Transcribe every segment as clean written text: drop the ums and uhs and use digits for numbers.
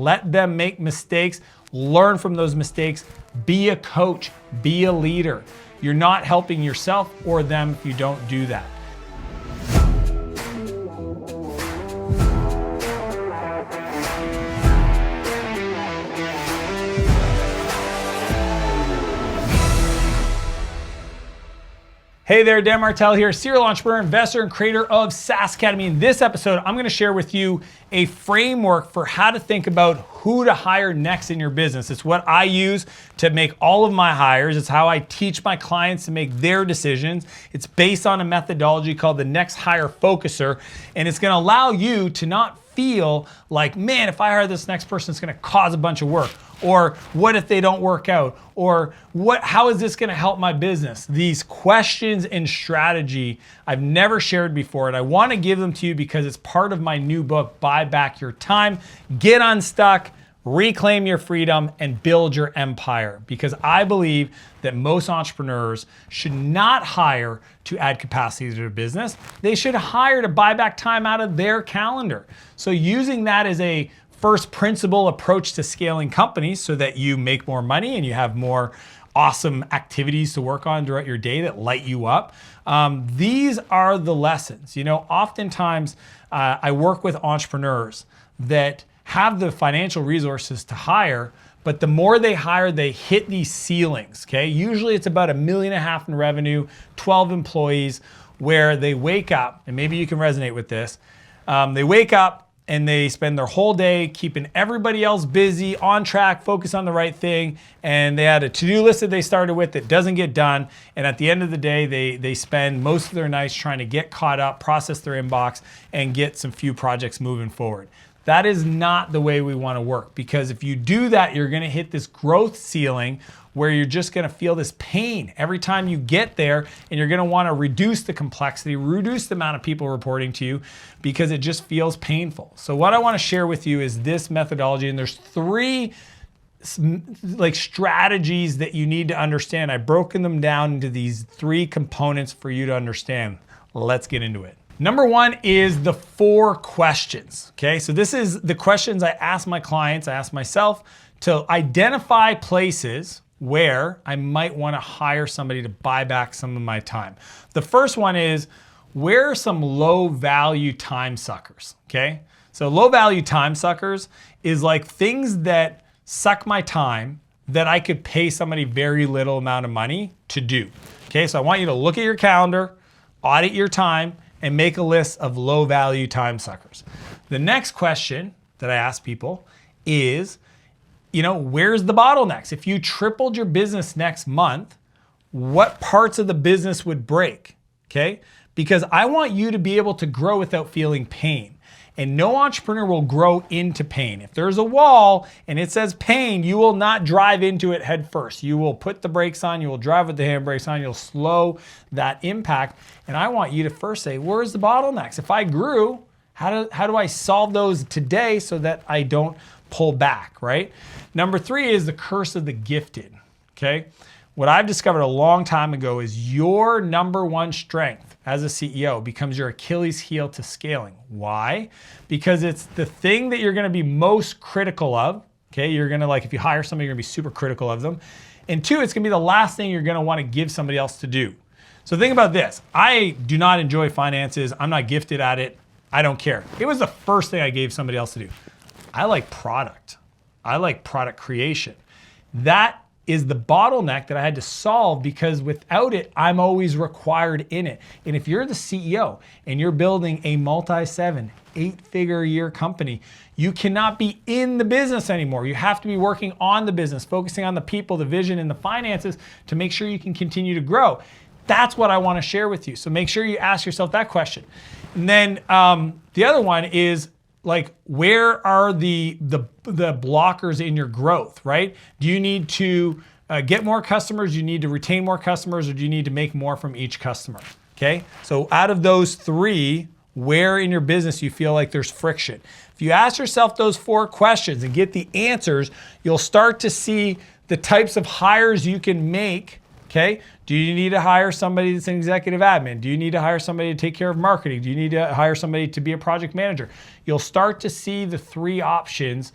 Let them make mistakes, learn from those mistakes, be a coach, be a leader. You're not helping yourself or them if you don't do that. Hey there, Dan Martell here, serial entrepreneur, investor, and creator of SaaS Academy. In this episode, I'm going to share with you a framework for how to think about who to hire next in your business. It's what I use to make all of my hires. It's how I teach my clients to make their decisions. It's based on a methodology called the Next Hire Focuser, and it's going to allow you to not feel like, man, if I hire this next person, it's going to cause a bunch of work. Or what if they don't work out? Or how is this gonna help my business? These questions and strategy I've never shared before, and I wanna give them to you because it's part of my new book, Buy Back Your Time, Get Unstuck, Reclaim Your Freedom, and Build Your Empire. Because I believe that most entrepreneurs should not hire to add capacity to their business. They should hire to buy back time out of their calendar. So using that as a first principle approach to scaling companies so that you make more money and you have more awesome activities to work on throughout your day that light you up. These are the lessons. You know, oftentimes I work with entrepreneurs that have the financial resources to hire, but the more they hire, they hit these ceilings, okay? Usually it's about $1.5 million in revenue, 12 employees, where they wake up, and maybe you can resonate with this, they wake up and they spend their whole day keeping everybody else busy, on track, focus on the right thing, and they had a to-do list that they started with that doesn't get done, and at the end of the day, they spend most of their nights trying to get caught up, process their inbox, and get some few projects moving forward. That is not the way we want to work, because if you do that, you're going to hit this growth ceiling where you're just going to feel this pain every time you get there, and you're going to want to reduce the complexity, reduce the amount of people reporting to you because it just feels painful. So what I want to share with you is this methodology, and there's three strategies that you need to understand. I've broken them down into these three components for you to understand. Let's get into it. Number one is the 4 questions, okay? So this is the questions I ask my clients, I ask myself to identify places where I might want to hire somebody to buy back some of my time. The first one is, where are some low value time suckers, okay? So low value time suckers is like things that suck my time that I could pay somebody very little amount of money to do, okay? So I want you to look at your calendar, audit your time, and make a list of low value time suckers. The next question that I ask people is, where's the bottlenecks? If you tripled your business next month, what parts of the business would break, okay? Because I want you to be able to grow without feeling pain. And no entrepreneur will grow into pain. If there's a wall and it says pain, you will not drive into it head first. You will put the brakes on, you will drive with the handbrakes on, you'll slow that impact. And I want you to first say, where's the bottlenecks? If I grew, how do I solve those today so that I don't pull back, right? Number 3 is the curse of the gifted, okay? What I've discovered a long time ago is your number one strength as a CEO becomes your Achilles heel to scaling. Why? Because it's the thing that you're gonna be most critical of, okay? You're gonna, if you hire somebody, you're gonna be super critical of them. And 2, it's gonna be the last thing you're gonna wanna give somebody else to do. So think about this. I do not enjoy finances. I'm not gifted at it. I don't care. It was the first thing I gave somebody else to do. I like product. I like product creation. That is the bottleneck that I had to solve, because without it, I'm always required in it. And if you're the CEO and you're building a multi-7, 8-figure a year company, you cannot be in the business anymore. You have to be working on the business, focusing on the people, the vision, and the finances to make sure you can continue to grow. That's what I want to share with you. So make sure you ask yourself that question. And then the other one is, where are the blockers in your growth, right? Do you need to get more customers? Do you need to retain more customers? Or do you need to make more from each customer, okay? So out of those 3, where in your business you feel like there's friction? If you ask yourself those 4 questions and get the answers, you'll start to see the types of hires you can make, okay? Do you need to hire somebody that's an executive admin? Do you need to hire somebody to take care of marketing? Do you need to hire somebody to be a project manager? You'll start to see the 3 options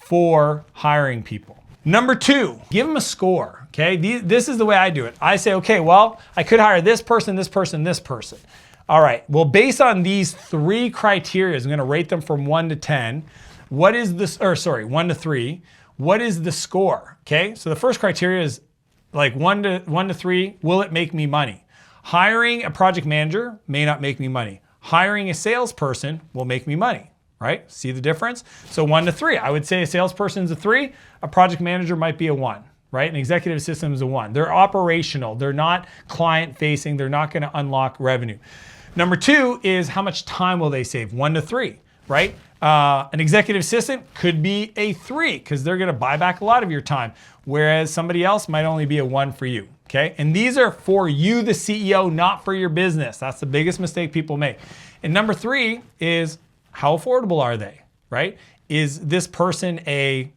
for hiring people. Number 2, give them a score, okay? This is the way I do it. I say, okay, well, I could hire this person, this person, this person. All right, well, based on these 3 criteria, I'm gonna rate them from 1 to 10. What is this, or sorry, 1 to 3. What is the score, okay? So the first criteria is like 1 to 3, will it make me money? Hiring a project manager may not make me money. Hiring a salesperson will make me money, right? See the difference? So 1 to 3, I would say a salesperson's a 3, a project manager might be a 1, right? An executive assistant is a 1. They're operational, they're not client facing, they're not gonna unlock revenue. Number 2 is how much time will they save? 1 to 3, right? An executive assistant could be a 3 because they're gonna buy back a lot of your time, whereas somebody else might only be a 1 for you, okay? And these are for you, the CEO, not for your business. That's the biggest mistake people make. And number 3 is how affordable are they, right? Is this person a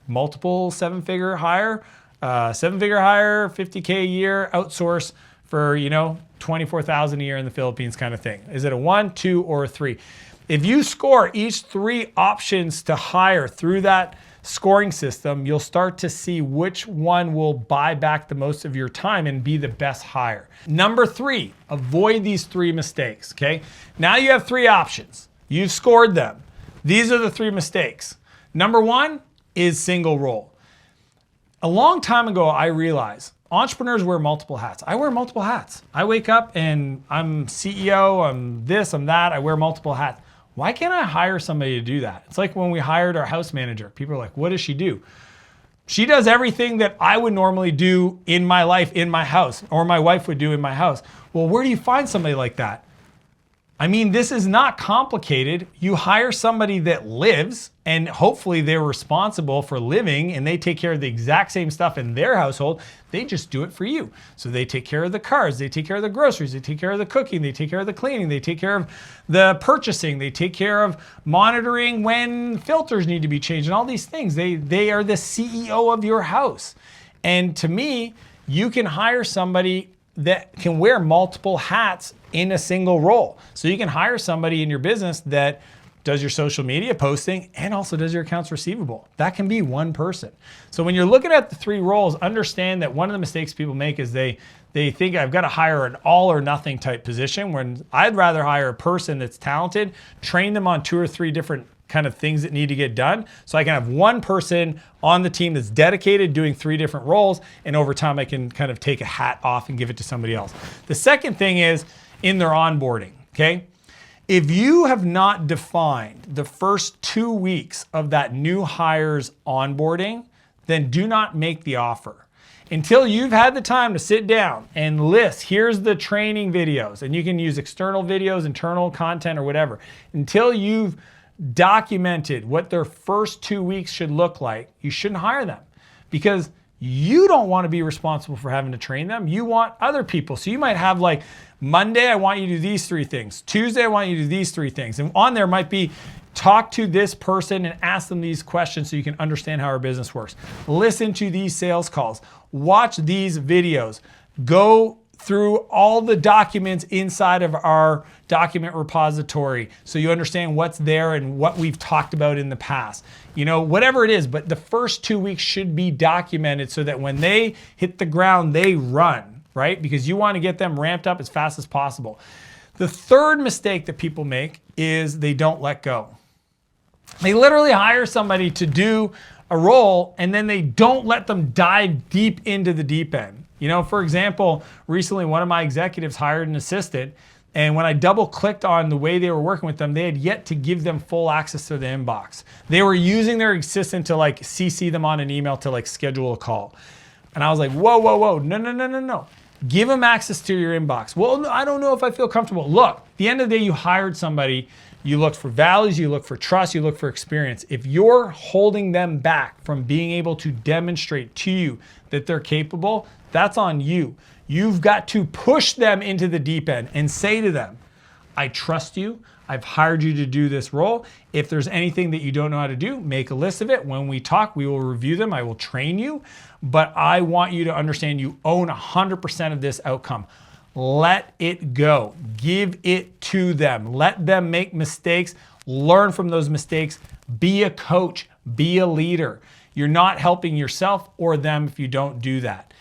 multiple 7-figure hire, 7-figure hire, 50K a year, outsource for, 24,000 a year in the Philippines kind of thing? Is it a 1, 2, or a 3? If you score each 3 options to hire through that scoring system, you'll start to see which one will buy back the most of your time and be the best hire. Number 3, avoid these 3 mistakes, okay? Now you have 3 options. You've scored them. These are the 3 mistakes. Number 1 is single role. A long time ago, I realized entrepreneurs wear multiple hats. I wear multiple hats. I wake up and I'm CEO, I'm this, I'm that. I wear multiple hats. Why can't I hire somebody to do that? It's like when we hired our house manager. People are like, what does she do? She does everything that I would normally do in my life, in my house, or my wife would do in my house. Well, where do you find somebody like that? I mean, this is not complicated. You hire somebody that lives, and hopefully they're responsible for living and they take care of the exact same stuff in their household. They just do it for you. So they take care of the cars, they take care of the groceries, they take care of the cooking, they take care of the cleaning, they take care of the purchasing, they take care of monitoring when filters need to be changed and all these things. They are the CEO of your house. And to me, you can hire somebody that can wear multiple hats in a single role. So you can hire somebody in your business that does your social media posting and also does your accounts receivable. That can be one person. So when you're looking at the 3 roles, understand that one of the mistakes people make is they think I've got to hire an all or nothing type position, when I'd rather hire a person that's talented, train them on 2 or 3 different kind of things that need to get done. So I can have one person on the team that's dedicated doing 3 different roles, and over time I can kind of take a hat off and give it to somebody else. The second thing is in their onboarding, okay? If you have not defined the first 2 weeks of that new hire's onboarding, then do not make the offer. Until you've had the time to sit down and list, here's the training videos, and you can use external videos, internal content, or whatever. Until you've documented what their first 2 weeks should look like, you shouldn't hire them, because you don't want to be responsible for having to train them. You want other people. So you might have like, Monday, I want you to do these 3 things. Tuesday, I want you to do these 3 things. And on there might be, talk to this person and ask them these questions so you can understand how our business works. Listen to these sales calls. Watch these videos. Go through all the documents inside of our document repository so you understand what's there and what we've talked about in the past. Whatever it is, but the first 2 weeks should be documented so that when they hit the ground, they run, right? Because you want to get them ramped up as fast as possible. The third mistake that people make is they don't let go. They literally hire somebody to do a role and then they don't let them dive deep into the deep end. For example, recently one of my executives hired an assistant, and when I double clicked on the way they were working with them, they had yet to give them full access to the inbox. They were using their assistant to like CC them on an email to like schedule a call. And I was like, whoa, no. Give them access to your inbox. Well, I don't know if I feel comfortable. Look, at the end of the day, you hired somebody. You look for values, you look for trust, you look for experience. If you're holding them back from being able to demonstrate to you that they're capable, that's on you. You've got to push them into the deep end and say to them, I trust you. I've hired you to do this role. If there's anything that you don't know how to do, make a list of it. When we talk, we will review them. I will train you, but I want you to understand you own 100% of this outcome. Let it go. Give it to them. Let them make mistakes. Learn from those mistakes. Be a coach. Be a leader. You're not helping yourself or them if you don't do that.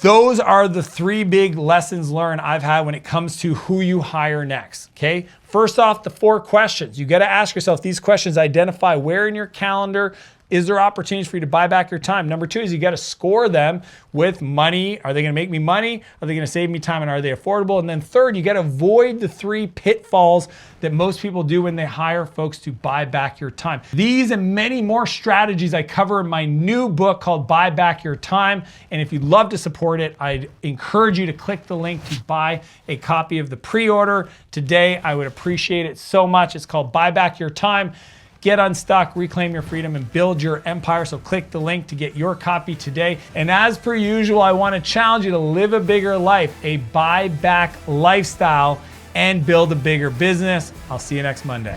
Those are the 3 big lessons learned I've had when it comes to who you hire next, okay? First off, the 4 questions. You gotta ask yourself these questions, identify where in your calendar is there opportunities for you to buy back your time. Number 2 is you gotta score them with money. Are they gonna make me money? Are they gonna save me time? And are they affordable? And then third, you gotta avoid the 3 pitfalls that most people do when they hire folks to buy back your time. These and many more strategies I cover in my new book called Buy Back Your Time. And if you'd love to support it, I'd encourage you to click the link to buy a copy of the pre-order today. I would appreciate it so much. It's called Buy Back Your Time. Get unstuck, reclaim your freedom, and build your empire. So click the link to get your copy today. And as per usual, I want to challenge you to live a bigger life, a buy back lifestyle, and build a bigger business. I'll see you next Monday.